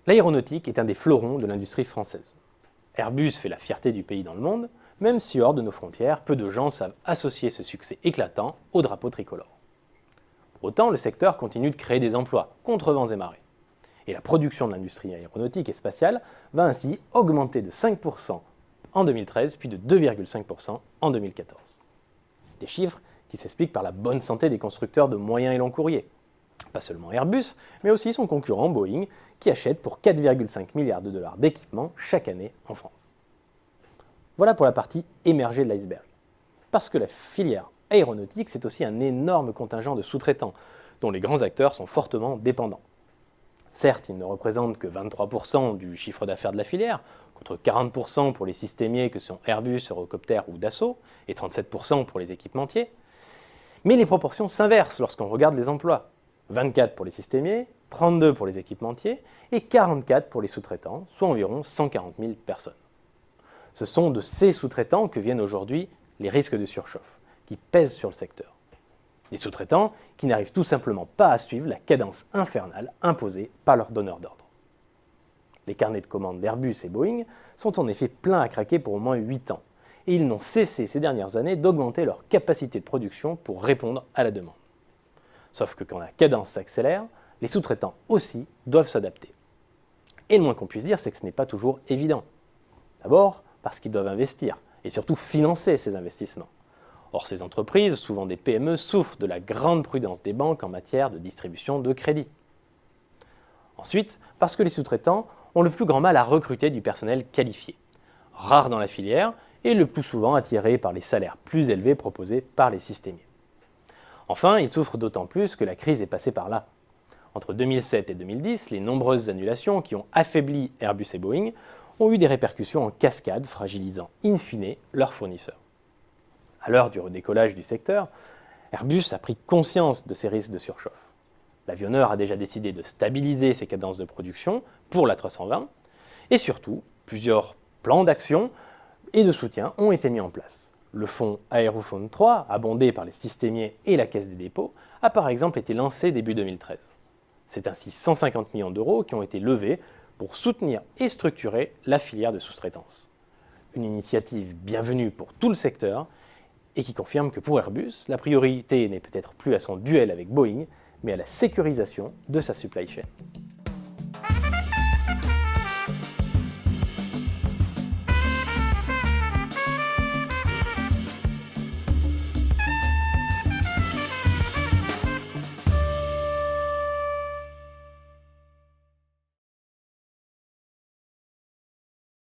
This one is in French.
L'aéronautique est un des fleurons de l'industrie française. Airbus fait la fierté du pays dans le monde, même si hors de nos frontières, peu de gens savent associer ce succès éclatant au drapeau tricolore. Pour autant, le secteur continue de créer des emplois, contre vents et marées. Et la production de l'industrie aéronautique et spatiale va ainsi augmenter de 5% en 2013, puis de 2,5% en 2014. Des chiffres qui s'expliquent par la bonne santé des constructeurs de moyens et long courriers. Pas seulement Airbus, mais aussi son concurrent Boeing, qui achète pour 4,5 milliards de dollars d'équipements chaque année en France. Voilà pour la partie émergée de l'iceberg. Parce que la filière aéronautique, c'est aussi un énorme contingent de sous-traitants, dont les grands acteurs sont fortement dépendants. Certes, ils ne représentent que 23% du chiffre d'affaires de la filière, contre 40% pour les systémiers que sont Airbus, Eurocopter ou Dassault, et 37% pour les équipementiers. Mais les proportions s'inversent lorsqu'on regarde les emplois. 24 pour les systémiers, 32 pour les équipementiers et 44 pour les sous-traitants, soit environ 140 000 personnes. Ce sont de ces sous-traitants que viennent aujourd'hui les risques de surchauffe, qui pèsent sur le secteur. Des sous-traitants qui n'arrivent tout simplement pas à suivre la cadence infernale imposée par leurs donneurs d'ordre. Les carnets de commandes d'Airbus et Boeing sont en effet pleins à craquer pour au moins 8 ans, et ils n'ont cessé ces dernières années d'augmenter leur capacité de production pour répondre à la demande. Sauf que quand la cadence s'accélère, les sous-traitants aussi doivent s'adapter. Et le moins qu'on puisse dire, c'est que ce n'est pas toujours évident. D'abord, parce qu'ils doivent investir, et surtout financer ces investissements. Or, ces entreprises, souvent des PME, souffrent de la grande prudence des banques en matière de distribution de crédit. Ensuite, parce que les sous-traitants ont le plus grand mal à recruter du personnel qualifié, rare dans la filière et le plus souvent attiré par les salaires plus élevés proposés par les systémiers. Enfin, ils souffrent d'autant plus que la crise est passée par là. Entre 2007 et 2010, les nombreuses annulations qui ont affaibli Airbus et Boeing ont eu des répercussions en cascade, fragilisant in fine leurs fournisseurs. À l'heure du redécollage du secteur, Airbus a pris conscience de ces risques de surchauffe. L'avionneur a déjà décidé de stabiliser ses cadences de production pour l'A320 et surtout, plusieurs plans d'action et de soutien ont été mis en place. Le fonds Aérophone 3, abondé par les systémiers et la Caisse des dépôts, a par exemple été lancé début 2013. C'est ainsi 150 millions d'euros qui ont été levés pour soutenir et structurer la filière de sous-traitance. Une initiative bienvenue pour tout le secteur et qui confirme que pour Airbus, la priorité n'est peut-être plus à son duel avec Boeing, mais à la sécurisation de sa supply chain.